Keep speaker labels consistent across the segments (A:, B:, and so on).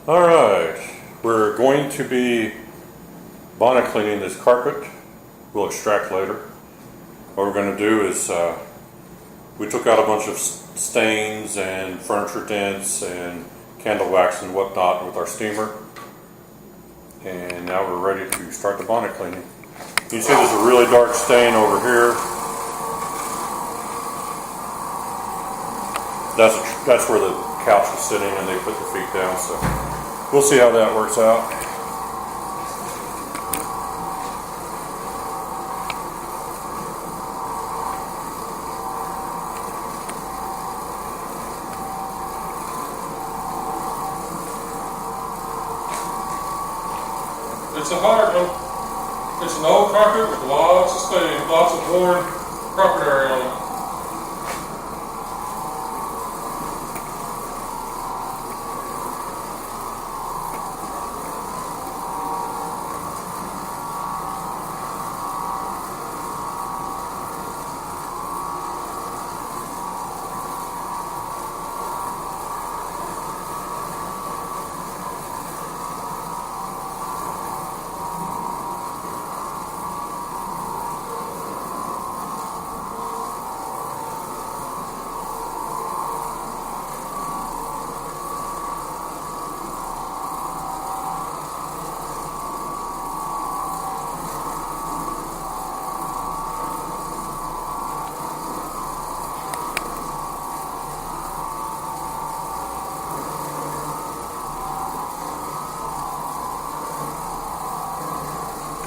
A: Alright, we're going to be bonnet cleaning this carpet. We'll extract later. What we're going to do is we took out a bunch of stains and furniture dents and candle wax and whatnot with our steamer, and now we're ready to start the bonnet cleaning. You can see there's a really dark stain over here. That's where the couch was sitting and they put the feet down, so we'll see how that works out.
B: It's a hard one. It's an old carpet with lots of stains, lots of worn carpet area on it.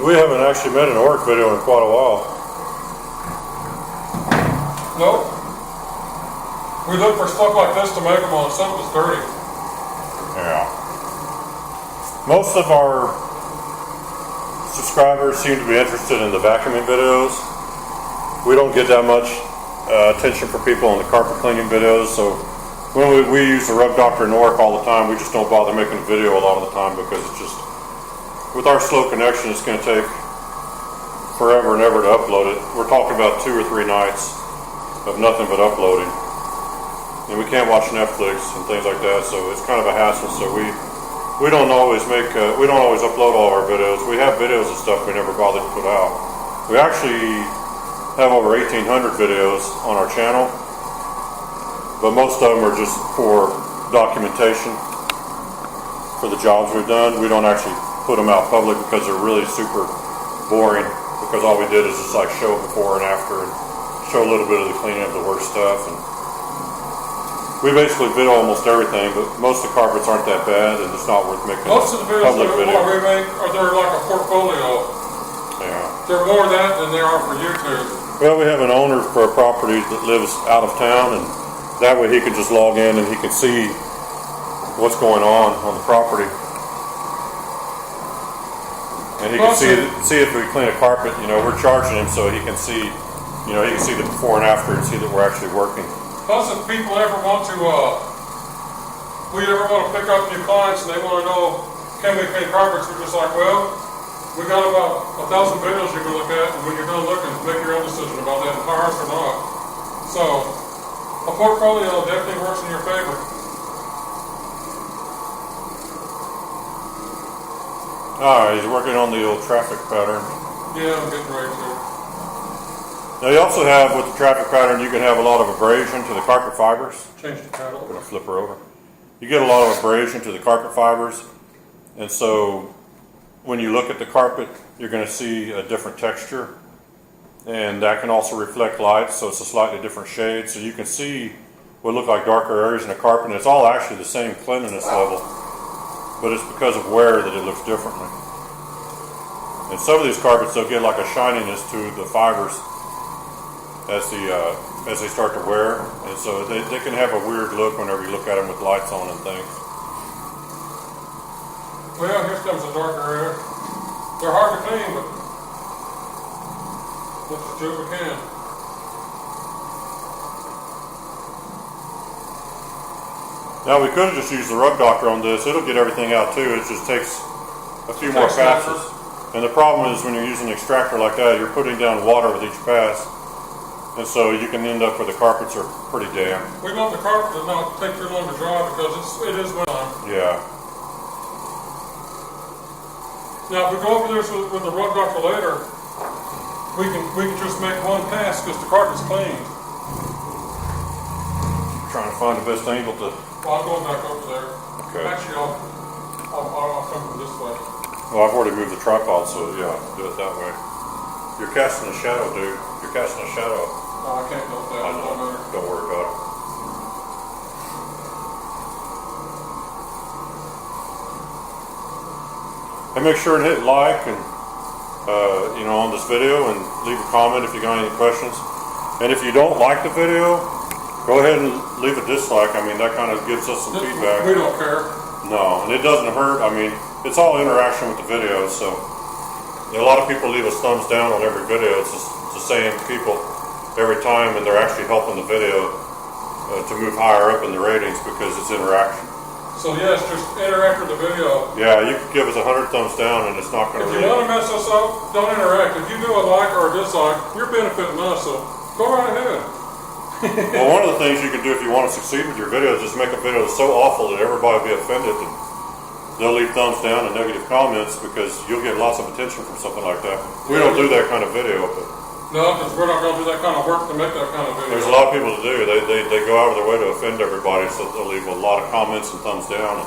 A: We haven't actually made an Oreck video in quite a while.
B: Nope. We look for stuff like this to make them on something that's dirty.
A: Yeah. Most of our subscribers seem to be interested in the vacuuming videos. We don't get that much attention for people on the carpet cleaning videos, so when we use the Rub Doctor and Oreck all the time, we just don't bother making a video a lot of the time because it's just, with our slow connection, it's going to take forever and ever to upload it. We're talking about 2 or 3 nights of nothing but uploading. And we can't watch Netflix and things like that, so it's kind of a hassle. So we don't always upload all our videos. We have videos and stuff we never bothered to put out. We actually have over 1,800 videos on our channel, but most of them are just for documentation for the jobs we've done. We don't actually put them out public because they're really super boring, because all we did is just like show before and after and show a little bit of the cleaning of the worst stuff. And we basically video almost everything, but most of the carpets aren't that bad and it's not worth making
B: Most of the videos
A: public video.
B: we make are they're like a portfolio.
A: Yeah.
B: They're more of that than they are for YouTube.
A: Well, we have an owner for a property that lives out of town, and that way he can just log in and he can see what's going on the property. And he can see if we clean a carpet, we're charging him so he can see, he can see the before and after and see that we're actually working.
B: Plus, if people ever want to, we ever want to pick up new clients and they want to know, can we clean carpets? We're just like, well, we got about 1,000 videos you can look at, and when you're done looking, make your own decision about that, hire us or not. So, a portfolio definitely works in your favor.
A: Alright, he's working on the old traffic pattern.
B: Yeah, I'm getting ready to.
A: Now you also have, with the traffic pattern, you can have a lot of abrasion to the carpet fibers.
B: Change the title.
A: I'm going to flip her over. You get a lot of abrasion to the carpet fibers, and so when you look at the carpet, you're going to see a different texture, and that can also reflect light, so it's a slightly different shade. So you can see what look like darker areas in the carpet, and it's all actually the same cleanliness level, but it's because of wear that it looks differently. And some of these carpets, they'll get like a shininess to the fibers as they start to wear, and so they can have a weird look whenever you look at them with lights on and things.
B: Well, here comes a darker area. They're hard to clean, but let's just do what we can.
A: Now we could have just used the Rub Doctor on this. It'll get everything out too. It just takes a few more passes. And the problem is when you're using an extractor like that, you're putting down water with each pass. And so you can end up where the carpets are pretty damp.
B: We want the carpet to not take too long to dry because it is winter.
A: Yeah.
B: Now, if we go over this with the rub doctor later, we can just make one pass because the carpet's cleaned.
A: Trying to find the best angle to.
B: Well, I'm going back over there.
A: Okay.
B: Actually, I'll come from this way.
A: Well, I've already moved the tripod, so yeah, do it that way. You're casting a shadow, dude. You're casting a shadow.
B: No, I can't help that.
A: I
B: It don't matter.
A: know. Don't worry about it. And make sure and hit like and on this video, and leave a comment if you got any questions. And if you don't like the video, go ahead and leave a dislike. I mean, that kind of gives us some feedback.
B: We don't care.
A: No, and it doesn't hurt. I mean, it's all interaction with the video. So a lot of people leave us thumbs down on every video. It's the same people every time, and they're actually helping the video to move higher up in the ratings because it's interaction.
B: So yes, just interact with the video.
A: Yeah, you could give us 100 thumbs down, and it's not going to
B: If you want to mess us up, don't interact. If you do a like or a dislike, you're benefiting us, so go right ahead.
A: Well, one of the things you can do if you want to succeed with your video is just make a video that's so awful that everybody will be offended, and they'll leave thumbs down and negative comments because you'll get lots of attention from something like that. We don't do that kind of video, but
B: No, because we're not going to do that kind of work to make that kind of video.
A: there's a lot of people that do. They go out of their way to offend everybody, so they'll leave a lot of comments and thumbs down,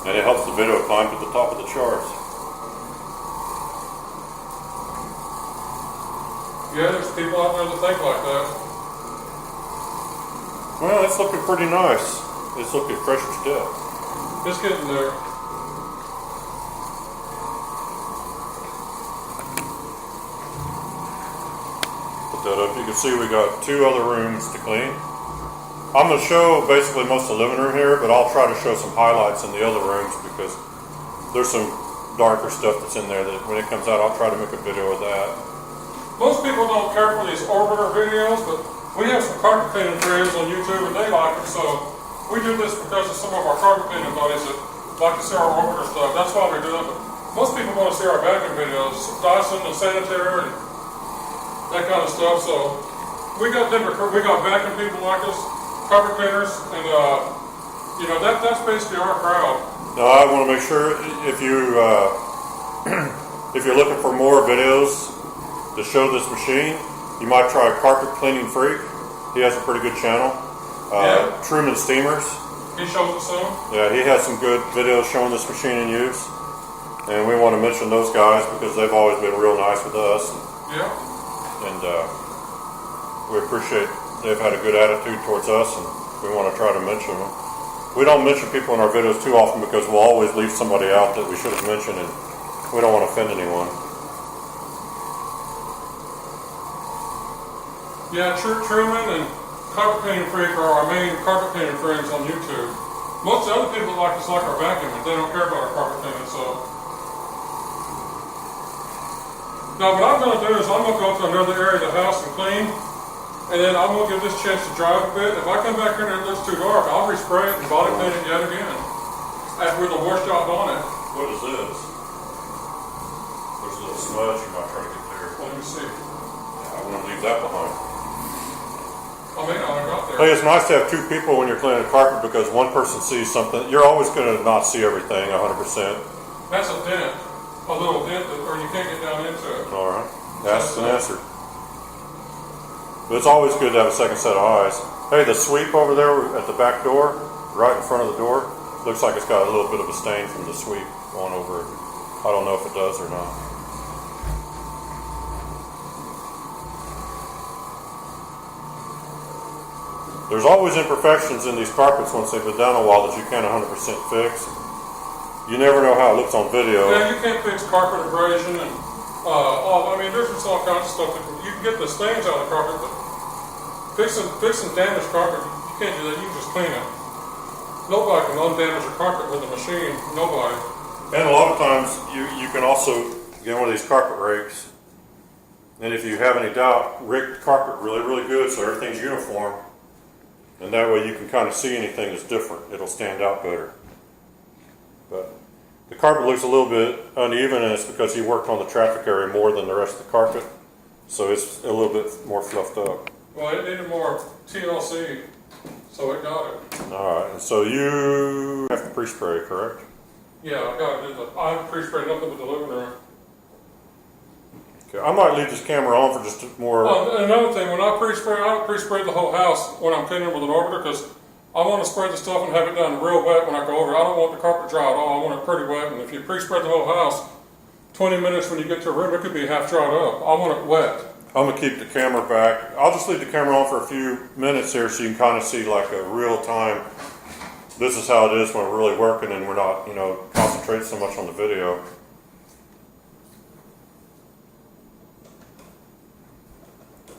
A: and it helps the video climb to the top of the charts.
B: Yeah, there's people out there that think like that.
A: Well, it's looking pretty nice. It's looking fresh as death.
B: It's getting there.
A: Put that up. You can see we got 2 other rooms to clean. I'm going to show basically most of the living room here, but I'll try to show some highlights in the other rooms because there's some darker stuff that's in there that when it comes out, I'll try to make a video of that.
B: Most people don't care for these orbiter videos, but we have some carpet cleaning friends on YouTube and they like it, so we do this because of some of our carpet cleaning buddies that like to see our orbiter stuff. That's why we do it. But most people want to see our vacuum videos, Dyson and sanitary and that kind of stuff. So we got vacuum people like us, carpet cleaners, and that's basically our crowd.
A: Now I want to make sure if you if you're looking for more videos to show this machine, you might try Carpet Cleaning Freak. He has a pretty good channel.
B: Yeah.
A: Truman Steamers.
B: He shows us some.
A: Yeah, he has some good videos showing this machine in use. And we want to mention those guys because they've always been real nice with us.
B: Yeah.
A: And we appreciate they've had a good attitude towards us, and we want to try to mention them. We don't mention people in our videos too often because we'll always leave somebody out that we should have mentioned, and we don't want to offend anyone.
B: Yeah, Truman and Carpet Cleaning Freak are our main carpet cleaning friends on YouTube. Most of the other people like us like our vacuuming. They don't care about our carpet cleaning, so. Now what I'm going to do is I'm going to go to another area of the house and clean, and then I'm going to give this chance to dry a bit. If I come back here and it looks too dark, I'll respray it and body clean it yet again. After with a wash job on it.
A: What is this? There's a little smudge you might try to get there.
B: Let me see.
A: I want to leave that behind.
B: I mean, I got there.
A: Hey, it's nice to have 2 people when you're cleaning a carpet because one person sees something. You're always going to not see everything 100%.
B: That's a dent. A little dent, or you can't get down into it.
A: All right. That's an answer. But it's always good to have a second set of eyes. Hey, the sweep over there at the back door, right in front of the door, looks like it's got a little bit of a stain from the sweep going over it. I don't know if it does or not. There's always imperfections in these carpets once they've been done a while that you can't 100% fix. You never know how it looks on video.
B: Yeah, you can't fix carpet abrasion and there's just all kinds of stuff that you can get the stains out of the carpet, but fixing damaged carpet, you can't do that. You can just clean it. Nobody can undamage a carpet with a machine. Nobody.
A: And a lot of times you can also get one of these carpet rakes, and if you have any doubt, rake the carpet really, really good so everything's uniform. And that way you can kind of see anything that's different. It'll stand out better. But the carpet looks a little bit uneven, and it's because he worked on the traffic area more than the rest of the carpet. So it's a little bit more fluffed up.
B: Well, it needed more TLC, so it got it.
A: All right, and so you have to pre-spray, correct?
B: Yeah, I gotta do I pre-spray nothing but the living room.
A: Okay, I might leave this camera on for just more.
B: And another thing, when I don't pre-spray the whole house when I'm cleaning with an orbiter, because I want to spray the stuff and have it done real wet when I go over. I don't want the carpet dry at all. I want it pretty wet. And if you pre-spray the whole house, 20 minutes when you get to a room, it could be half dried up. I want it wet.
A: I'm gonna keep the camera back. I'll just leave the camera on for a few minutes here so you can kind of see like a real time. This is how it is when we're really working and we're not, concentrating so much on the video.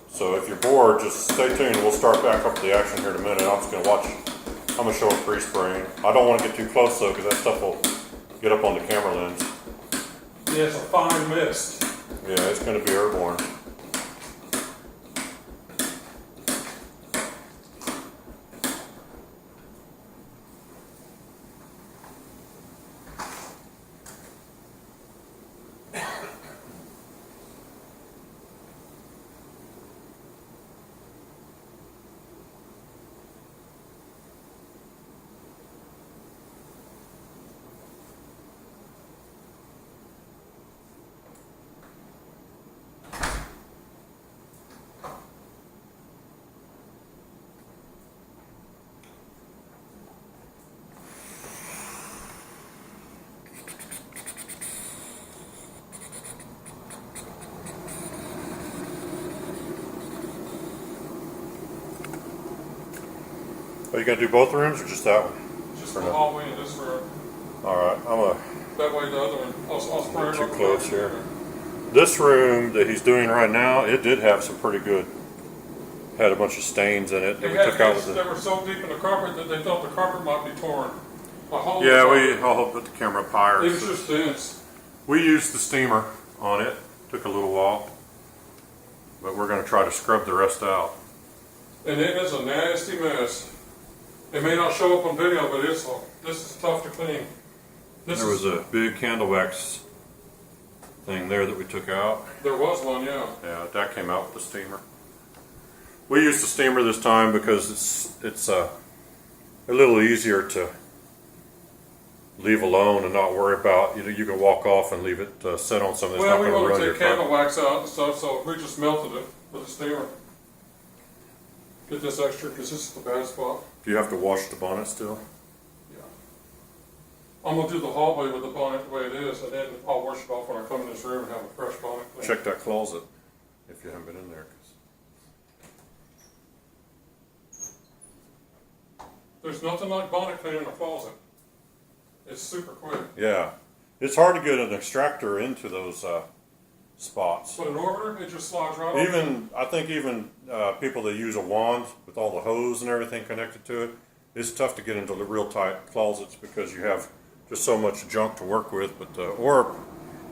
A: So if you're bored, just stay tuned. We'll start back up to the action here in a minute. I'm just gonna show it pre-spraying. I don't want to get too close though, because that stuff will get up on the camera lens.
B: Yeah, it's a fine mist.
A: Yeah, it's gonna be airborne. Are you gonna do both rooms or just that one?
B: Just the hallway and this room.
A: All right,
B: That way the other one, I'll spray it
A: too
B: up
A: close here. This room that he's doing right now, it did have some pretty good. Had a bunch of stains in it that we took out with
B: They were so deep in the carpet that they thought the carpet might be torn.
A: I'll put the camera up higher.
B: It was just dense.
A: We used the steamer on it. Took a little while, but we're going to try to scrub the rest out.
B: And it is a nasty mess. It may not show up on video, but this is tough to clean.
A: There was a big candle wax thing there that we took out.
B: There was one, yeah.
A: Yeah, that came out with the steamer. We used the steamer this time because it's a little easier to leave alone and not worry about. You can walk off and leave it set on something that's not going to ruin your
B: we want to take
A: car.
B: candle wax out and stuff, so we just melted it with the steamer. Get this extra because this is the bad spot.
A: Do you have to wash the bonnet still?
B: Yeah. I'm going to do the hallway with the bonnet the way it is, and then I'll wash it off when I come in this room and have a fresh bonnet clean.
A: Check that closet if you haven't been in there.
B: There's nothing like bonnet cleaning in a closet. It's super quick.
A: Yeah, it's hard to get an extractor into those spots.
B: But an orbiter, it just slides right over.
A: I think even people that use a wand with all the hose and everything connected to it, it's tough to get into the real tight closets because you have just so much junk to work with. But or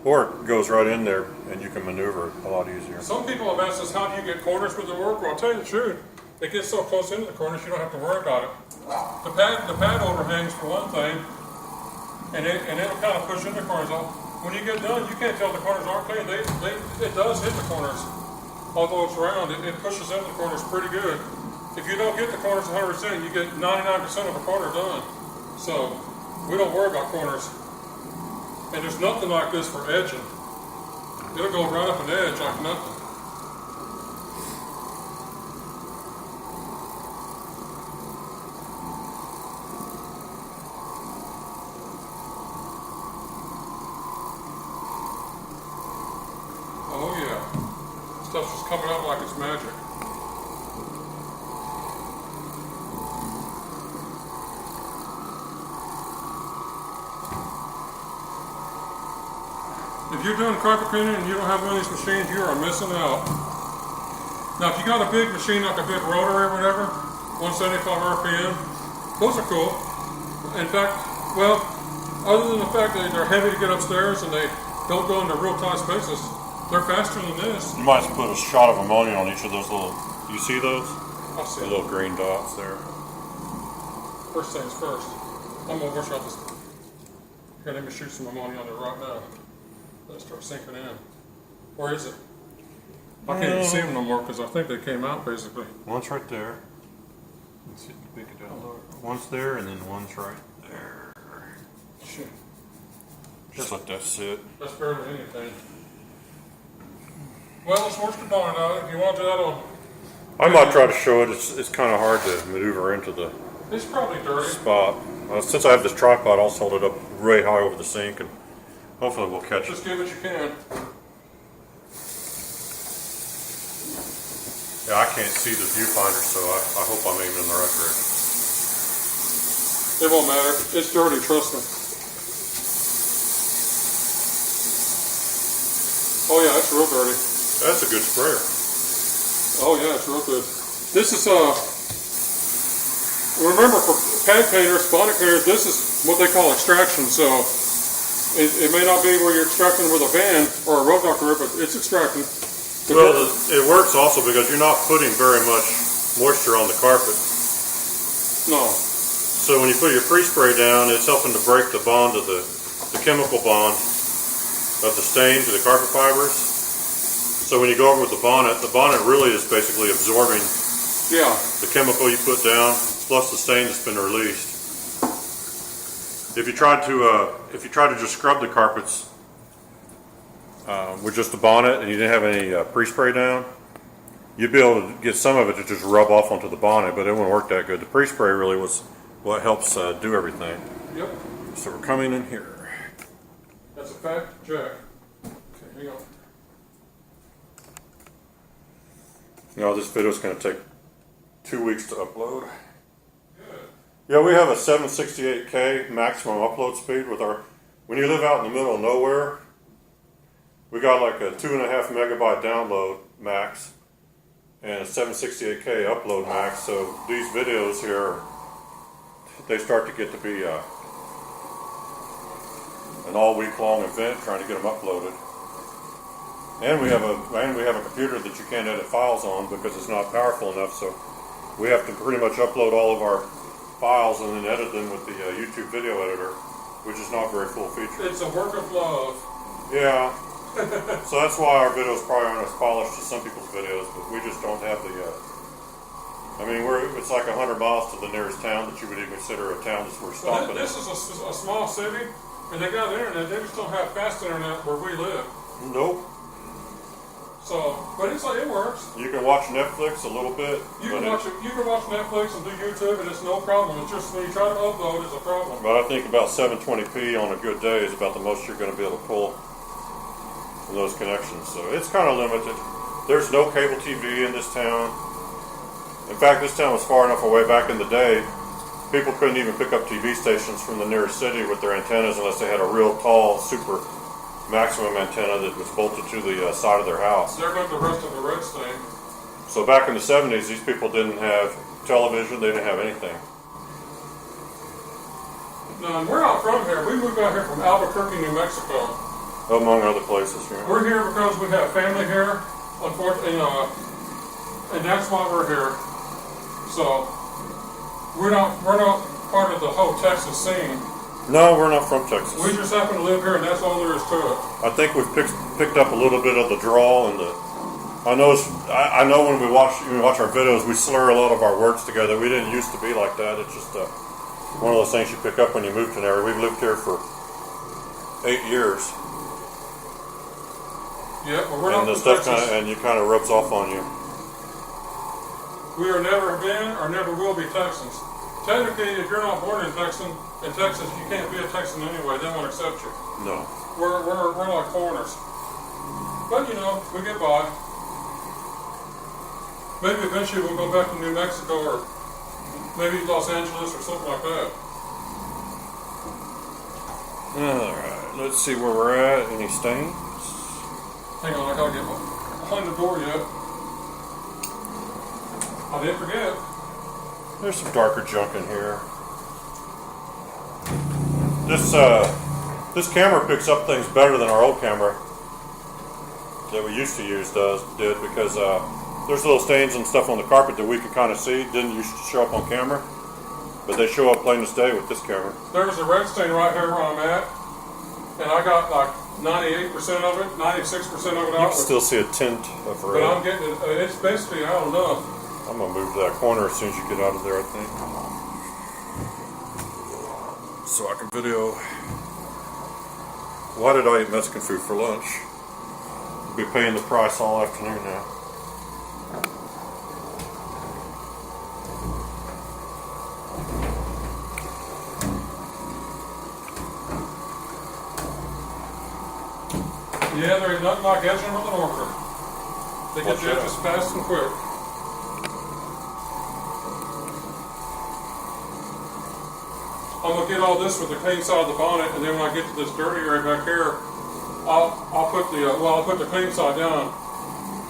A: it goes right in there and you can maneuver it a lot easier.
B: Some people have asked us, how do you get corners with the work? Well, I'll tell you the truth. It gets so close into the corners you don't have to worry about it. The pad overhangs for one thing, and it'll kind of push in the corners. When you get done, you can't tell the corners aren't clean. It does hit the corners. Although it's round, it pushes into the corners pretty good. If you don't get the corners 100%, you get 99% of a corner done. So we don't worry about corners. And there's nothing like this for edging. It'll go right up an edge like nothing. Oh yeah, stuff's just coming out like it's magic. If you're doing carpet cleaning and you don't have one of these machines, you are missing out. Now if you got a big machine like a big rotary or whatever, 175 RPM, those are cool. In fact, well, other than the fact that they're heavy to get upstairs and they don't go into real tight spaces, they're faster than this.
A: You might put a shot of ammonia on each of those little. You see those?
B: I see
A: The little green dots there.
B: First things first. I'm gonna wash out this. Here, let me shoot some ammonia on there right now. Let it start sinking in. Where is it? I can't even see them no more because I think they came out basically.
A: One's right there. Let's see if you pick it up. One's there and then one's right there.
B: Shit.
A: Just let that sit.
B: That's barely anything. Well, let's watch the bonnet out. If you want to do that on...
A: I might try to show it. It's kind of hard to maneuver into the
B: It's probably dirty.
A: spot. Since I have this tripod, I'll just hold it up way high over the sink and hopefully we'll catch it.
B: Just give it you can.
A: Yeah, I can't see the viewfinder, so I hope I'm aiming in the right direction.
B: It won't matter. It's dirty, trust me. Oh yeah, it's real dirty.
A: That's a good sprayer.
B: Oh yeah, it's real good. This is remember for pad painters, bonnet painters, this is what they call extraction. So it may not be where you're extracting with a van or a road doctor, but it's extracting.
A: Well, it works also because you're not putting very much moisture on the carpet.
B: No.
A: So when you put your pre-spray down, it's helping to break the bond of the chemical bond of the stain to the carpet fibers. So when you go over with the bonnet really is basically absorbing the chemical you put down plus the stain that's been released. If you try to just scrub the carpets with just the bonnet and you didn't have any pre-spray down, you'd be able to get some of it to just rub off onto the bonnet, but it wouldn't work that good. The pre-spray really was what helps do everything.
B: Yep.
A: So we're coming in here.
B: That's a fact check. Okay, hang on.
A: Now this video is going to take 2 weeks to upload.
B: Good.
A: Yeah, we have a 768K maximum upload speed with our. When you live out in the middle of nowhere, we got like a 2.5 megabyte download max and a 768K upload max. So these videos here, they start to get to be an all week long event trying to get them uploaded. And we have a computer that you can't edit files on because it's not powerful enough. So we have to pretty much upload all of our files and then edit them with the YouTube video editor, which is not very full featured.
B: It's a work of love.
A: Yeah. So that's why our videos probably aren't as polished as some people's videos, but we just don't have the. It's like 100 miles to the nearest town that you would even consider a town that's worth stopping.
B: This is a small city, and they got internet. They just don't have fast internet where we live.
A: Nope.
B: So, but it works.
A: You can watch Netflix a little bit.
B: You can watch Netflix and do YouTube, and it's no problem. It's just when you try to upload, it's a problem.
A: But I think about 720p on a good day is about the most you're going to be able to pull from those connections. So it's kind of limited. There's no cable TV in this town. In fact, this town was far enough away back in the day, people couldn't even pick up TV stations from the nearest city with their antennas unless they had a real tall, super maximum antenna that was bolted to the side of their house.
B: There went the rest of the red stain.
A: So back in the 70s, these people didn't have television, they didn't have anything.
B: No, and we're not from here. We moved out here from Albuquerque, New Mexico.
A: Among other places, yeah.
B: We're here because we have family here, unfortunately, and that's why we're here. So we're not part of the whole Texas scene.
A: No, we're not from Texas.
B: We just happen to live here, and that's all there is to it.
A: I think we've picked up a little bit of the drawl and the. I know when we watch our videos, we slur a lot of our words together. We didn't used to be like that. It's just one of those things you pick up when you move to an area. We've lived here for 8 years.
B: Yeah, but we're not
A: from
B: Texas.
A: And it kind of rubs off on you.
B: We are never been or never will be Texans. Technically, if you're not born in Texas, you can't be a Texan anyway. They won't accept you.
A: No.
B: We're like foreigners. But we get by. Maybe eventually we'll go back to New Mexico or maybe Los Angeles or something like that.
A: Alright, let's see where we're at. Any stains?
B: Hang on, I gotta get behind the door yet. I didn't forget.
A: There's some darker junk in here. This camera picks up things better than our old camera that we used to use did because there's little stains and stuff on the carpet that we could kind of see. Didn't used to show up on camera, but they show up plain as day with this camera.
B: There's a red stain right here where I'm at, and I got like 98% of it, 96% of it out.
A: You can still see a tint of red.
B: But I'm getting it. It's basically out enough.
A: I'm gonna move to that corner as soon as you get out of there, I think. So I can video. Why did I eat Mexican food for lunch? I'll be paying the price all afternoon now.
B: Yeah, there ain't nothing like edging with an order. They get the edges fast and quick. I'm gonna get all this with the clean side of the bonnet, and then when I get to this dirty area back here, I'll put the clean side down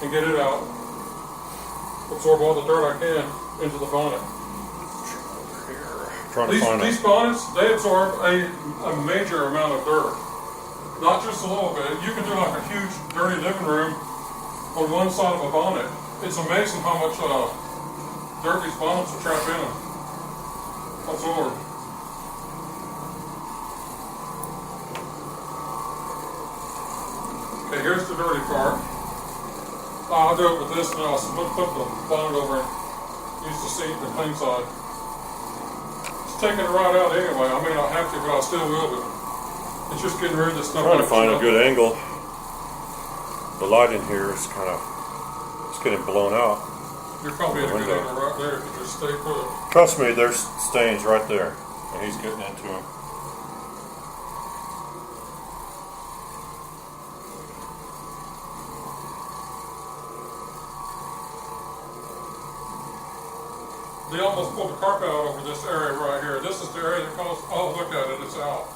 B: and get it out. Absorb all the dirt I can into the bonnet. These bonnets, they absorb a major amount of dirt. Not just a little bit. You can do like a huge dirty living room on one side of a bonnet. It's amazing how much dirt these bonnets will trap in them. Absorb. Okay, here's the dirty part. I'll do it with this, and I'll put the bonnet over and use the seat, the clean side. It's taking it right out anyway. I may not have to, but I still will. But it's just getting rid of this stuff.
A: Trying to find a good angle. The light in here is it's getting blown out.
B: You're probably at a good angle right there if you just stay put.
A: Trust me, there's stains right there, and he's getting into them.
B: They almost pulled the carpet out over this area right here. This is the area that caused, oh, look at it, it's out.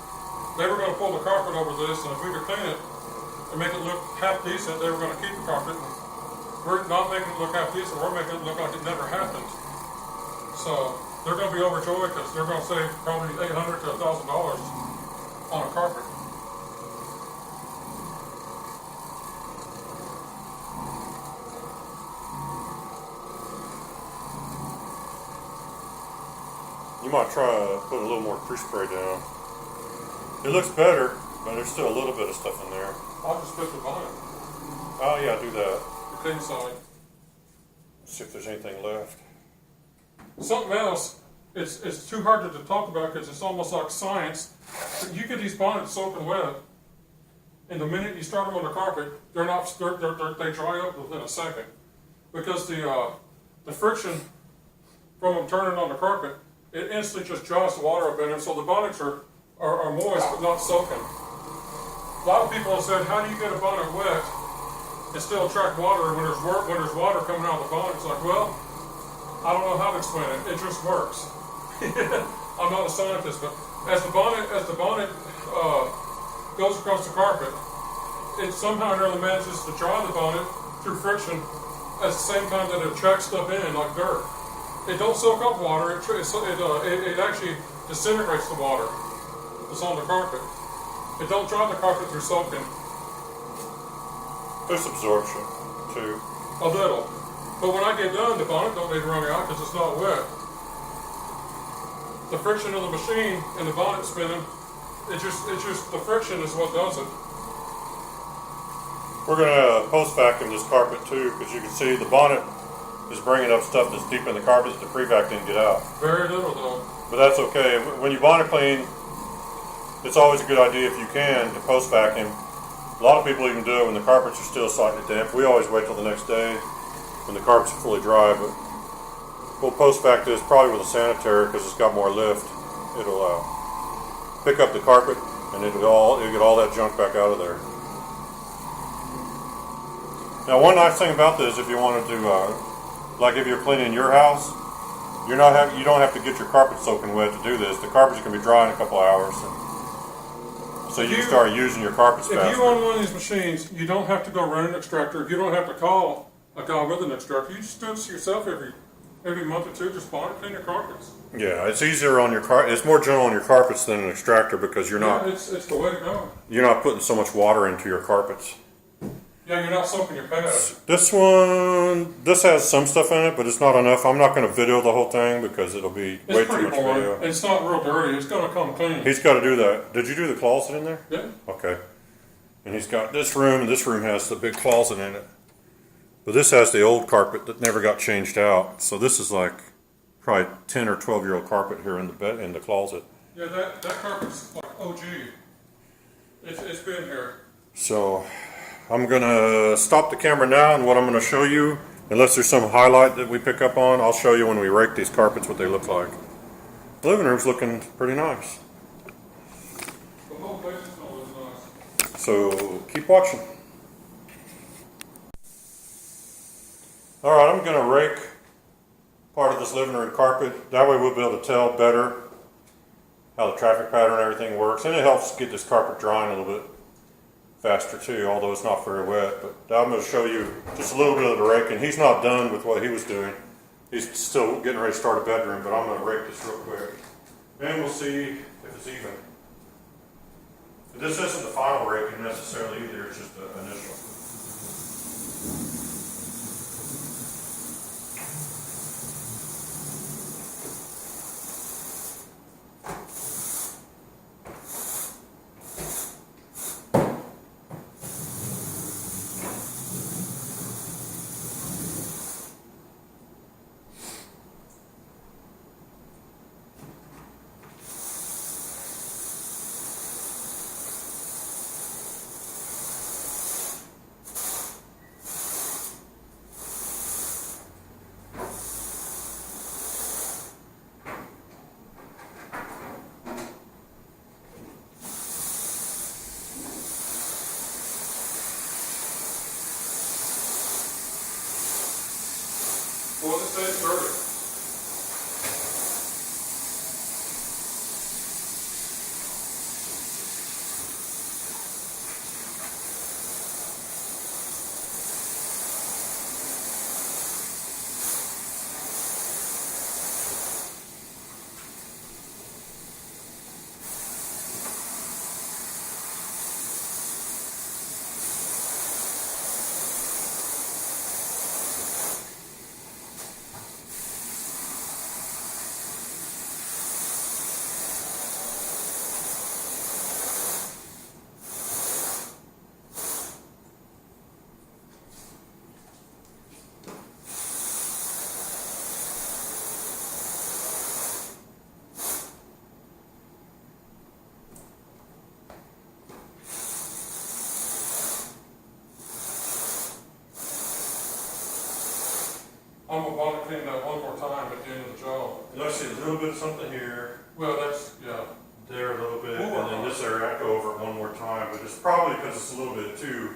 B: They were going to pull the carpet over this, and if we could clean it and make it look half decent, they were going to keep the carpet. We're not making it look half decent, we're making it look like it never happened. So they're going to be overjoyed because they're going to save probably $800 to $1,000 on a carpet.
A: You might try to put a little more grease spray down. It looks better, but there's still a little bit of stuff in there.
B: I'll just put the bonnet.
A: Oh yeah, do that.
B: The clean side.
A: See if there's anything left.
B: Something else, it's too hard to talk about because it's almost like science. You get these bonnets soaking wet, and the minute you start them on the carpet, they dry up within a second. Because the friction from them turning on the carpet, it instantly just dries the water up in them, so the bonnets are moist but not soaking. A lot of people have said, how do you get a bonnet wet and still attract water when there's water coming out of the bonnet? It's like, well, I don't know how to explain it. It just works. I'm not a scientist, but as the bonnet goes across the carpet, it somehow or other manages to dry the bonnet through friction at the same time that it attracts stuff in like dirt. It don't soak up water. It actually disintegrates the water that's on the carpet. It don't dry the carpet through soaking.
A: There's absorption too.
B: A little. But when I get done, the bonnet don't need to run out because it's not wet. The friction of the machine and the bonnet spinning, it's just the friction is what does it.
A: We're gonna post vacuum this carpet too, because you can see the bonnet is bringing up stuff that's deep in the carpet that the pre-vac didn't get out.
B: Very little though.
A: But that's okay. When you bonnet clean, it's always a good idea if you can to post vacuum. A lot of people even do it when the carpets are still slightly damp. We always wait till the next day when the carpets are fully dry, but we'll post vac this probably with a sanitary because it's got more lift. It'll pick up the carpet and it'll get all that junk back out of there. Now, one nice thing about this, if you want to do, like if you're cleaning your house, you don't have to get your carpet soaking wet to do this. The carpets can be dry in a couple hours, so you can start using your carpets faster.
B: If you own one of these machines, you don't have to go rent an extractor. You don't have to call a guy with an extractor. You just do it yourself every month or two. Just bonnet clean your carpets.
A: Yeah, it's easier on your it's more gentle on your carpets than an extractor because you're not.
B: Yeah, it's the way to go.
A: You're not putting so much water into your carpets.
B: Yeah, you're not soaking your pads.
A: This has some stuff in it, but it's not enough. I'm not going to video the whole thing because it'll be way too much video.
B: It's not real dirty. It's going to come clean.
A: He's got to do that. Did you do the closet in there?
B: Yeah.
A: Okay. And he's got this room, and this room has the big closet in it. But this has the old carpet that never got changed out. So this is like probably 10 or 12-year-old carpet here in the closet.
B: Yeah, that carpet's like OG. It's been here.
A: So I'm gonna stop the camera now, and what I'm gonna show you, unless there's some highlight that we pick up on, I'll show you when we rake these carpets what they look like. The living room's looking pretty nice.
B: The whole place is always nice.
A: So keep watching. All right, I'm gonna rake part of this living room carpet. That way we'll be able to tell better how the traffic pattern and everything works, and it helps get this carpet drying a little bit faster too, although it's not very wet. But I'm going to show you just a little bit of the raking. He's not done with what he was doing. He's still getting ready to start a bedroom, but I'm going to rake this real quick, and we'll see if it's even. This isn't the final raking necessarily either, it's just the initial.
B: Well, it stays dirty. I'm going to clean that one more time at the end of the job.
A: Let's see, a little bit of something here.
B: Well, that's, yeah.
A: There a little bit,
B: More.
A: and then this area I go over it one more time, but it's probably because it's a little bit too,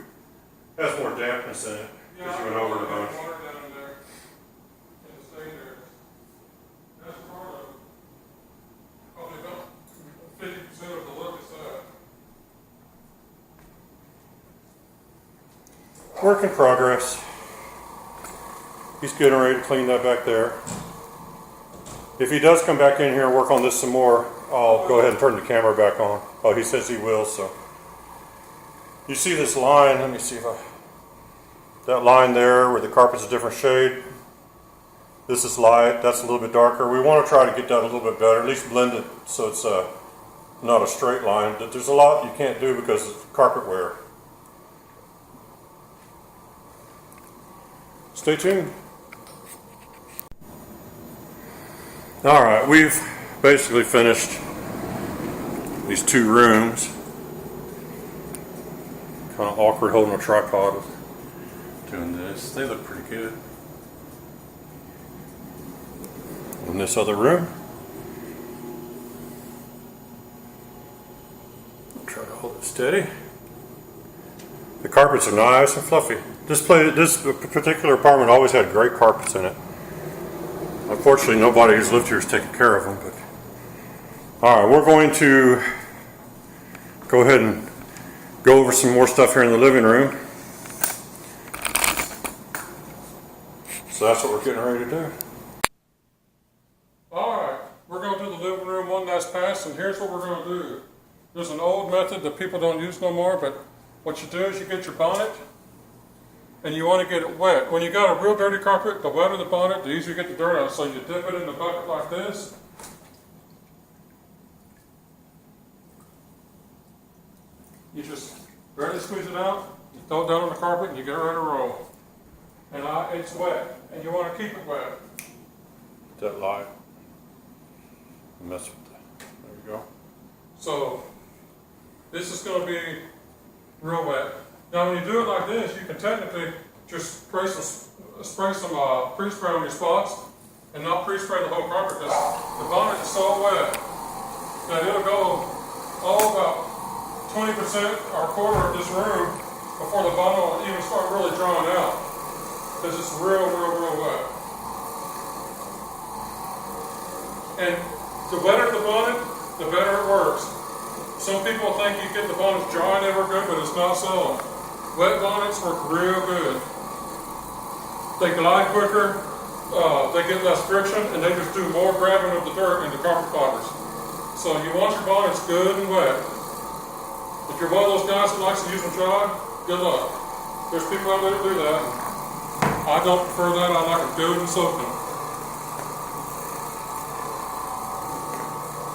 A: has more dampness in it, because you went over it a bunch.
B: Water down in there. And it stayed there. That's part of it. Probably about 50% of the look is that.
A: Work in progress. He's getting ready to clean that back there. If he does come back in here and work on this some more, I'll go ahead and turn the camera back on. Oh, he says he will, so. You see this line, let me see if that line there where the carpet's a different shade. This is light, that's a little bit darker. We want to try to get that a little bit better, at least blend it so it's not a straight line. But there's a lot you can't do because of carpet wear. Stay tuned. All right, we've basically finished these two rooms. Kind of awkward holding a tripod doing this. They look pretty good. In this other room, I'll try to hold it steady. The carpets are nice and fluffy. This particular apartment always had great carpets in it. Unfortunately, nobody who's lived here has taken care of them. But all right, we're going to go ahead and go over some more stuff here in the living room. So that's what we're getting ready to do.
B: Alright, we're going to do the living room one last pass, and here's what we're going to do. There's an old method that people don't use no more, but what you do is you get your bonnet, and you want to get it wet. When you got a real dirty carpet, the wetter the bonnet, the easier you get the dirt out. So you dip it in the bucket like this. You just barely squeeze it out, you throw it down on the carpet, and you get it ready to roll. And it's wet, and you want to keep it wet.
A: That light. Mess with that. There you go.
B: So This is going to be real wet. Now, when you do it like this, you can technically just spray some pre-spray on your spots and not pre-spray the whole carpet because the bonnet is so wet that it'll go about 20% or a quarter of this room before the bonnet will even start really drying out because it's real wet. And the wetter the bonnet, the better it works. Some people think you get the bonnets dry and they work good, but it's not so. Wet bonnets work real good. They glide quicker, they get less friction, and they just do more grabbing of the dirt into carpet fibers. So you want your bonnets good and wet. If you're one of those guys that likes to use them dry, good luck. There's people out there that do that. I don't prefer that. I like them good and soaking.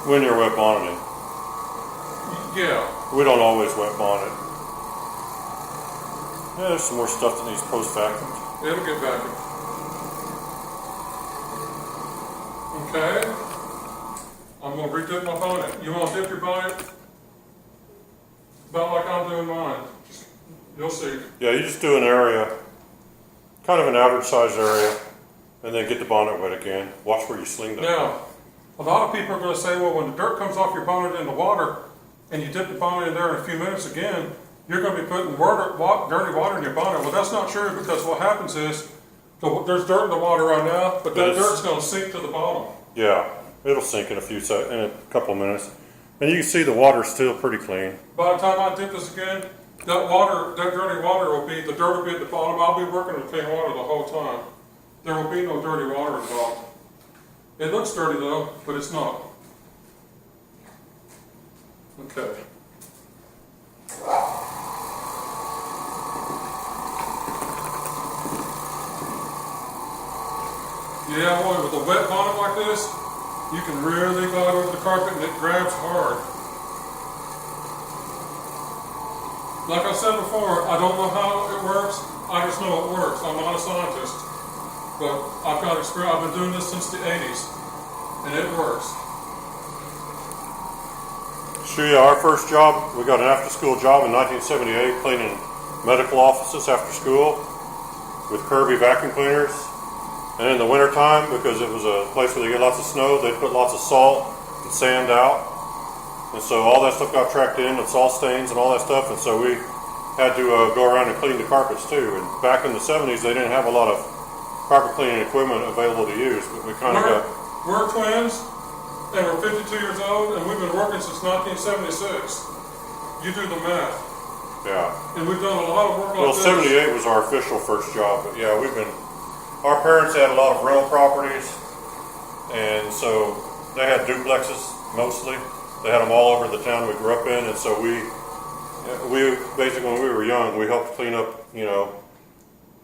A: When you're wet bonneting.
B: Yeah.
A: We don't always wet bonnet. Yeah, there's some more stuff that needs post-vacuumed.
B: It'll get vacuumed. Okay. I'm going to redip my bonnet. You want to dip your bonnet about like I'm doing mine. You'll see.
A: Yeah, you just do an area, kind of an average size area, and then get the bonnet wet again. Watch where you sling that.
B: Now, a lot of people are going to say, well, when the dirt comes off your bonnet in the water, and you dip the bonnet in there in a few minutes again, you're going to be putting dirty water in your bonnet. Well, that's not true because what happens is there's dirt in the water right now, but that dirt's going to sink to the bottom.
A: Yeah, it'll sink in a couple of minutes. And you can see the water's still pretty clean.
B: By the time I dip this again, that dirty water the dirt will be at the bottom. I'll be working with clean water the whole time. There will be no dirty water involved. It looks dirty though, but it's not. Okay. Yeah, boy, with a wet bonnet like this, you can really glide over the carpet and it grabs hard. Like I said before, I don't know how it works, I just know it works. I'm not a scientist, but I've got experience. I've been doing this since the 80s, and it works.
A: Show you our first job. We got an after-school job in 1978 cleaning medical offices after school with Kirby vacuum cleaners. And in the wintertime, because it was a place where they get lots of snow, they'd put lots of salt and sand out. And so all that stuff got tracked in, and salt stains and all that stuff. And so we had to go around and clean the carpets too. And back in the 70s, they didn't have a lot of carpet cleaning equipment available to use. But we kind of got...
B: We're twins, and we're 52 years old, and we've been working since 1976. You do the math.
A: Yeah.
B: And we've done a lot of work like this.
A: Well, 78 was our official first job. But yeah, our parents had a lot of rental properties, and so they had duplexes mostly. They had them all over the town we grew up in, and so we basically, when we were young, we helped clean up,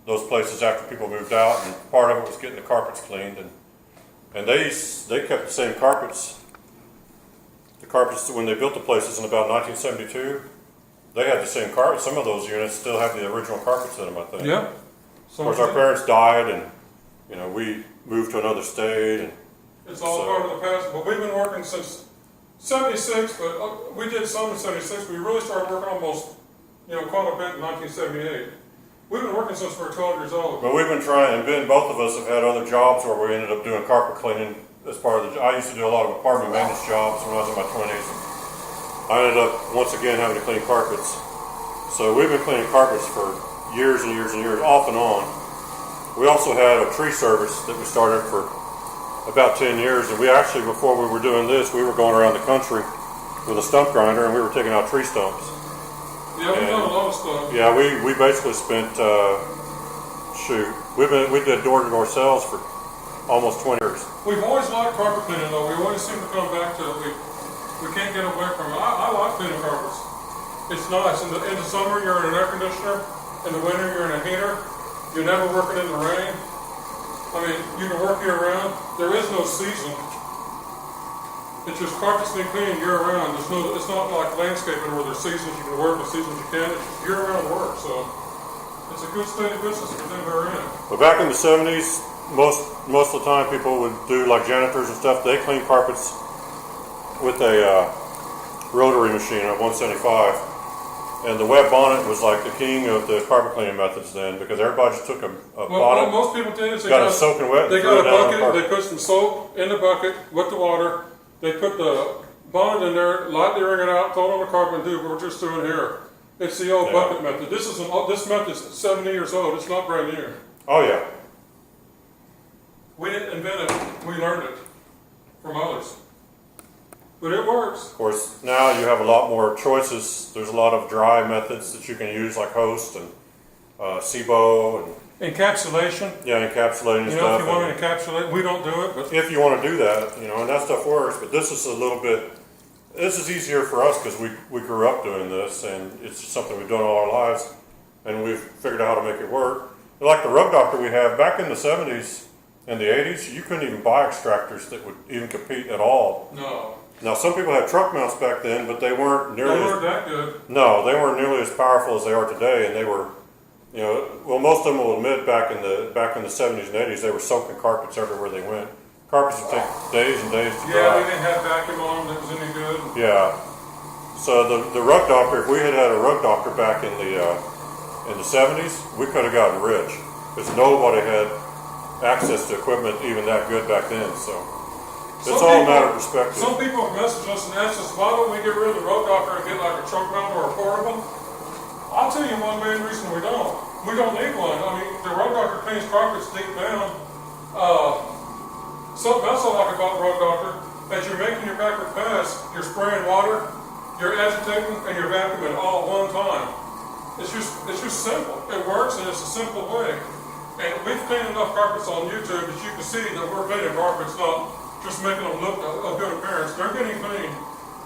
A: those places after people moved out, and part of it was getting the carpets cleaned, and they kept the same carpets. The carpets when they built the places in about 1972, they had the same carpets. Some of those units still have the original carpets in them, I think.
B: Yeah.
A: Of course, our parents died, and we moved to another state, and
B: it's all part of the past. But we've been working since '76. But we did some in '76. We really started working almost, quite a bit in 1978. We've been working since we were 12 years old.
A: But we've been trying, and both of us have had other jobs where we ended up doing carpet cleaning as part of the. I used to do a lot of apartment maintenance jobs when I was in my 20s. I ended up once again having to clean carpets. So we've been cleaning carpets for years and years and years, off and on. We also had a tree service that we started for about 10 years, and we actually, before we were doing this, we were going around the country with a stump grinder, and we were taking out tree stumps.
B: Yeah, we've done a lot of stuff.
A: Yeah, we basically spent, we did door-to-door sales for almost 20 years.
B: We've always liked carpet cleaning, though. We always seem to come back to it. We can't get away from it. I like cleaning carpets. It's nice. In the summer, you're in an air conditioner. In the winter, you're in a heater. You're never working in the rain. I mean, you can work year-round. There is no season. It's just carpets need cleaning year-round. It's not like landscaping where there's seasons you can work and seasons you can't. It's just year-round work. So it's a good steady business for them who are in it.
A: But back in the 70s, most of the time people would do like janitors and stuff. They clean carpets with a rotary machine at 175. And the wet bonnet was like the king of the carpet cleaning methods then, because everybody just took a
B: Well,
A: bonnet,
B: what most people did is
A: got it soaking wet,
B: they
A: and threw
B: got
A: it
B: a
A: down on the
B: bucket, they
A: carpet.
B: put some soap in the bucket with the water, they put the bonnet in there, lightly wring it out, throw it on the carpet and do what we're just doing here. It's the old
A: Yeah.
B: bucket method. This method is 70 years old, it's not brand new.
A: Oh yeah,
B: We didn't invent it, we learned it from others. But it works.
A: of course, now you have a lot more choices. There's a lot of dry methods that you can use, like Host and SIBO and
B: Encapsulation,
A: encapsulating
B: you know,
A: stuff.
B: if you want
A: And
B: to encapsulate, we don't do it, but
A: if you want to do that, and that stuff works, but this is a little bit, this is easier for us because we grew up doing this, and it's just something we've done all our lives, and we've figured out how to make it work. Like the rub doctor we have, back in the 70s and the 80s, you couldn't even buy extractors that would even compete at all.
B: no.
A: Now, some people had truck mounts back then, but they weren't
B: They
A: nearly
B: weren't that good.
A: no, they weren't nearly as powerful as they are today, and they were, well, most of them will admit back in the 70s and 80s, they were soaking carpets everywhere they went. Carpets would take days and days to
B: Yeah,
A: dry.
B: we didn't have vacuum on them that was any good.
A: Yeah. So the rug doctor, if we had a rug doctor back in the 70s, we could have gotten rich because nobody had access to equipment even that good back then. So it's all a matter of perspective.
B: Some people have messaged us and asked us, why don't we get rid of the road doctor and get like a truck mount or a portable? I'll tell you one main reason we don't. We don't need one. I mean, the road doctor cleans carpets deep down. Something else I like about the road doctor, as you're making your backward pass, you're spraying water, you're agitating, and you're vacuuming all at one time. It's just simple. It works, and it's a simple way. And we've cleaned enough carpets on YouTube that you can see that we're cleaning carpets, not just making them look a good appearance. They're getting clean.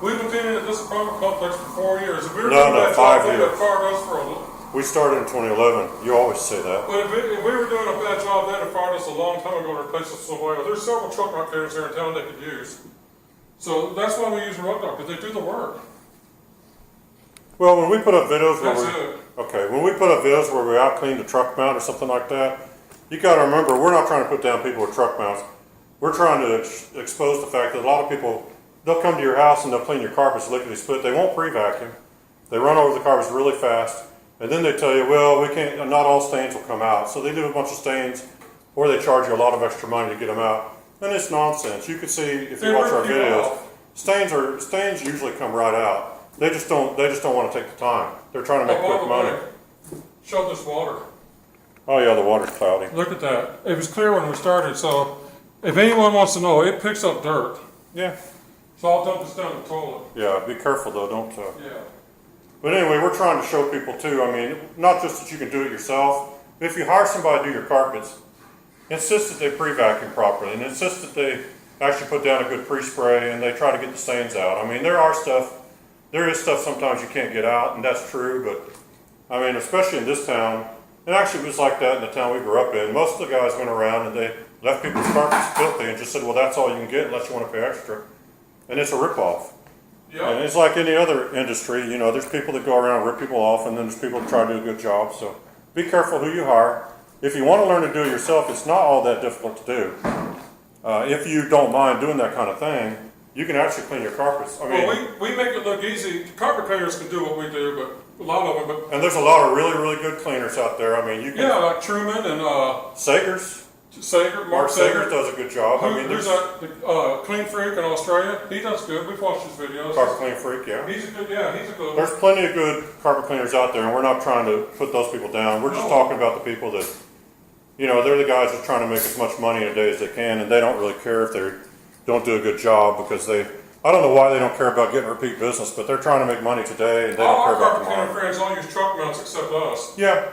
B: We've been cleaning at this apartment complex for 4 years. If we were
A: No,
B: doing
A: no,
B: that
A: 5
B: job, they'd
A: years.
B: have fired us for a little.
A: We started in 2011. You always say that.
B: But if we were doing a bad job, they'd have fired us a long time ago to replace us somewhere else. There's several truck rock cleaners here in town they could use. So that's why we use a road doctor. They do the work.
A: Well, when we put up videos where
B: That's
A: we
B: it.
A: when we put up videos where we out clean the truck mount or something like that, you got to remember we're not trying to put down people with truck mounts. We're trying to expose the fact that a lot of people, they'll come to your house and they'll clean your carpets lickety split. They won't pre-vacuum. They run over the carpets really fast, and then they tell you, well, we can't. Not all stains will come out, so they do a bunch of stains, or they charge you a lot of extra money to get them out. And it's nonsense. You can see if you
B: They
A: watch our
B: rip you
A: videos,
B: off.
A: stains usually come right out. They just don't want to take the time. They're trying to make
B: Oh, by
A: quick
B: the
A: money.
B: way, show this water.
A: Oh yeah, the water's cloudy.
B: Look at that. It was clear when we started, so if anyone wants to know, it picks up dirt.
A: Yeah.
B: So I'll dump this down the toilet.
A: Yeah. Be careful though. Don't.
B: Yeah.
A: But anyway, we're trying to show people too. I mean, not just that you can do it yourself. If you hire somebody to do your carpets, insist that they pre-vacuum properly, and insist that they actually put down a good pre-spray and they try to get the stains out. I mean, there is stuff sometimes you can't get out, and that's true. But I mean, especially in this town, and actually it was like that in the town we grew up in. Most of the guys went around and they left people's carpets filthy and just said, well, that's all you can get unless you want to pay extra. And it's a ripoff.
B: Yeah.
A: And it's like any other industry, there's people that go around and rip people off, and then there's people that try to do a good job. So be careful who you hire. If you want to learn to do it yourself, it's not all that difficult to do. If you don't mind doing that kind of thing, you can actually clean your carpets. I mean,
B: Well, we make it look easy. Carpet cleaners can do what we do, but a lot of them. But
A: and there's a lot of really, really good cleaners out there. I mean, you can.
B: yeah, like Truman and
A: Sagers.
B: Sager,
A: Mark Sagers does a good job. I mean,
B: Who's
A: there's
B: that? Clean Freak in Australia. He does good. We've watched his videos.
A: Carpet Clean Freak, yeah.
B: He's a good. Yeah, he's a good.
A: There's plenty of good carpet cleaners out there, and we're not trying to put those people down. We're just talking about the people that, they're the guys that are trying to make as much money in a day as they can, and they don't really care if they don't do a good job because I don't know why they don't care about getting repeat business, but they're trying to make money today, and they don't
B: All
A: care
B: our
A: about
B: carpet cleaner
A: tomorrow.
B: friends all use truck mounts except us.
A: Yeah,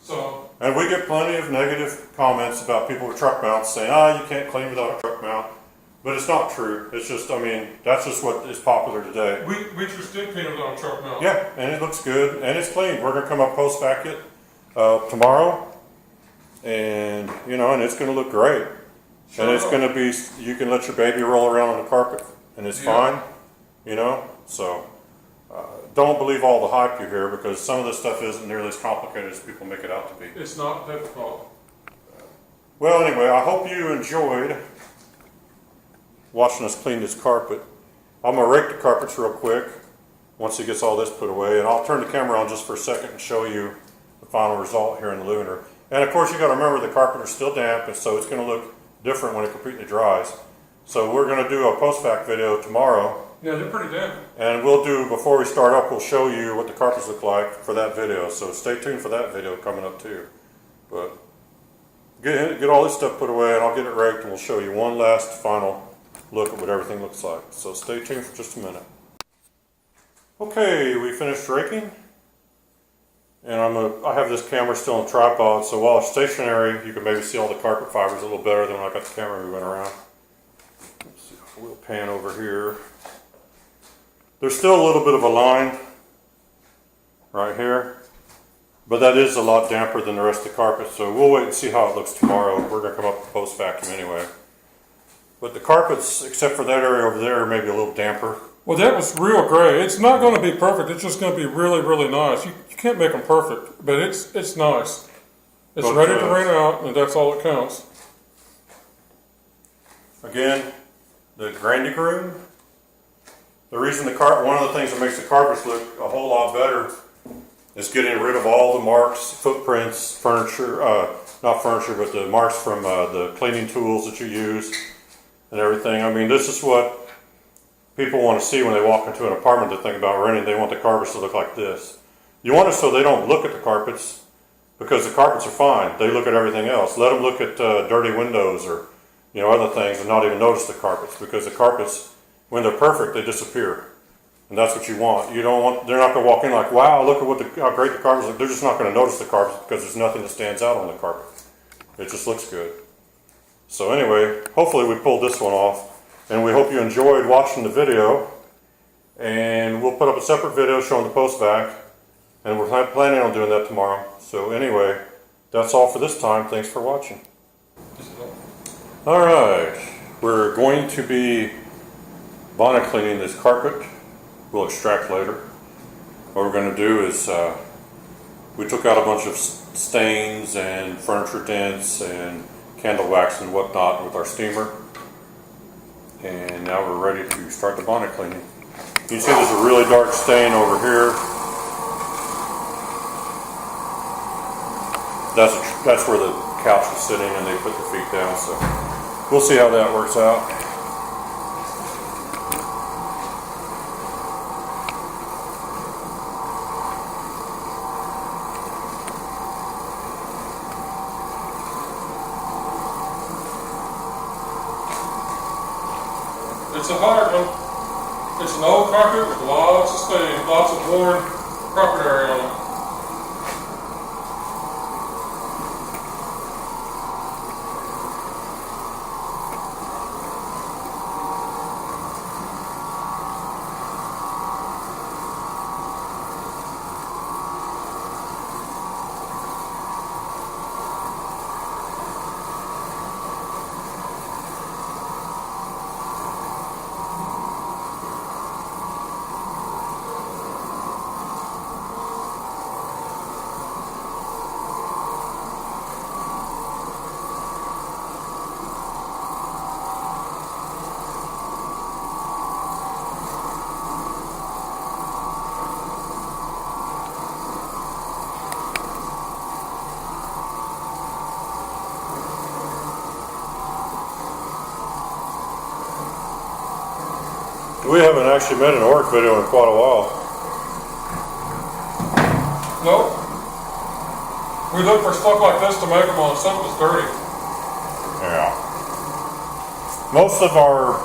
B: So
A: and we get plenty of negative comments about people with truck mounts saying, you can't clean without a truck mount. But it's not true. It's just, that's just what is popular today.
B: we just did clean it without a truck mount.
A: Yeah, and it looks good, and it's clean. We're going to come up post-vac it tomorrow, and, and it's going to look great.
B: Sure
A: and it's
B: will.
A: going to be, you can let your baby roll around on the carpet, and it's
B: Yeah.
A: fine, so don't believe all the hype you hear, because some of this stuff isn't nearly as complicated as people make it out to be.
B: It's not difficult.
A: Well, anyway, I hope you enjoyed watching us clean this carpet. I'm going to rake the carpets real quick. once he gets all this put away. And I'll turn the camera on just for a second and show you the final result here in the living room. And of course you got to remember the carpet is still damp, and so it's going to look different when it completely dries. So we're going to do a post-vac video tomorrow.
B: Yeah, they're pretty damp.
A: And we'll do, before we start up, we'll show you what the carpets look like for that video. So stay tuned for that video coming up too. But get all this stuff put away and I'll get it raked and we'll show you one last final look at what everything looks like. So stay tuned for just a minute. Okay, we finished raking. And I have this camera still on tripod, so while it's stationary, you can maybe see all the carpet fibers a little better than when I got the camera moving around. Let's see, we'll pan over here. There's still a little bit of a line right here, but that is a lot damper than the rest of the carpet, so we'll wait and see how it looks tomorrow. We're going to come up with post vacuum anyway. But the carpets, except for that area over there, are maybe a little damper.
B: Well, that was real gray. It's not going to be perfect. It's just going to be really, really nice. You can't make them perfect, but it's nice. It's ready to rain out, and that's all that counts.
A: Again, the Grandy room. The reason one of the things that makes the carpets look a whole lot better is getting rid of all the marks, footprints, furniture, not furniture, but the marks from the cleaning tools that you use and everything. I mean, this is what people want to see when they walk into an apartment to think about renting. They want the carpets to look like this. You want it so they don't look at the carpets, because the carpets are fine. They look at everything else. Let them look at dirty windows or other things and not even notice the carpets, because the carpets, when they're perfect, they disappear. And that's what you want. They're not going to walk in like, wow, look at how great the carpets look. They're just not going to notice the carpets because there's nothing that stands out on the carpet. It just looks good. So anyway, hopefully we pulled this one off. And we hope you enjoyed watching the video. And we'll put up a separate video showing the post-vac. And we're planning on doing that tomorrow. So anyway, that's all for this time. Thanks for watching. Alright, we're going to be bonnet cleaning this carpet. We'll extract later. What we're going to do is we took out a bunch of stains and furniture dents and candle wax and whatnot with our steamer. And now we're ready to start the bonnet cleaning. You can see there's a really dark stain over here. That's where the couch was sitting and they put the feet down. So we'll see how that works out.
B: It's a hard one. It's an old carpet with lots of stains, lots of worn carpet area on it.
A: We haven't actually made an Oreck video in quite a while.
B: Nope. We look for stuff like this to make them on something that's dirty.
A: Yeah. Most of our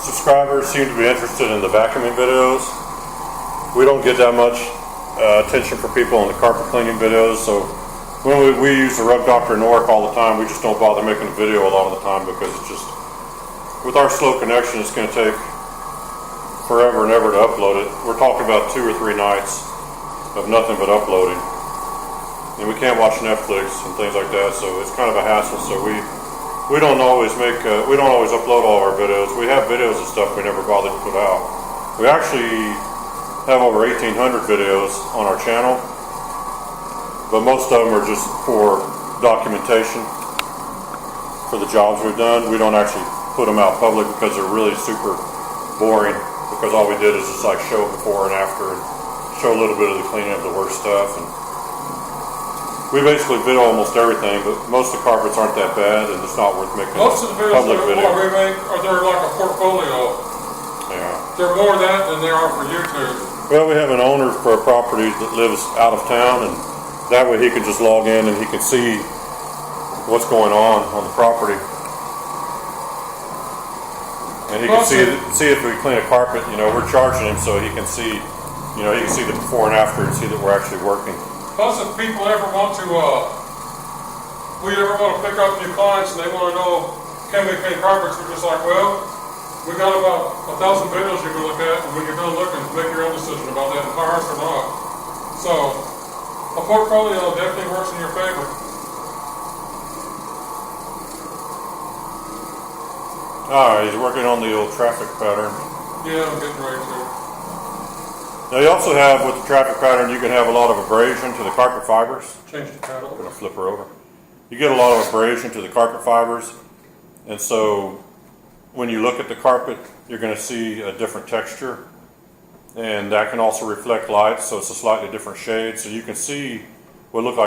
A: subscribers seem to be interested in the vacuuming videos. We don't get that much attention for people on the carpet cleaning videos, so when we use the Rub Doctor and Oreck all the time, we just don't bother making a video a lot of the time because it's just, with our slow connection, it's going to take forever and ever to upload it. We're talking about 2 or 3 nights of nothing but uploading. And we can't watch Netflix and things like that, so it's kind of a hassle. So we don't always upload all our videos. We have videos and stuff we never bothered to put out. We actually have over 1,800 videos on our channel, but most of them are just for documentation for the jobs we've done. We don't actually put them out public because they're really super boring to because all we did is just like show before and after and show a little bit of the cleaning of the worst stuff. And we basically video almost everything, but most of the carpets aren't that bad, and it's not worth making
B: Most of the videos
A: public
B: that
A: video.
B: we make are they're like a portfolio.
A: Yeah.
B: They're more that than they are for YouTube.
A: Well, we have an owner for a property that lives out of town, and that way he can just log in and he can see what's going on the property. And he can see if we clean a carpet, you know, we're charging him so he can see, you know, he can see the before and after and see that we're actually working.
B: Plus, if people ever want to, we ever want to pick up new clients and they want to know, can we clean carpets, we're just like, well, we got about 1,000 videos you can look at, and when you're done looking, make your own decision about that and hire us or not. So, a portfolio definitely works in your favor.
A: Alright, he's working on the old traffic pattern.
B: Yeah, I'm getting ready to.
A: Now you also have, with the traffic pattern, you can have a lot of abrasion to the carpet fibers.
B: Change the title.
A: I'm going to flip her over. You get a lot of abrasion to the carpet fibers, and so when you look at the carpet, you're going to see a different texture, and that can also reflect light, so it's a slightly different shade, so you can see what look like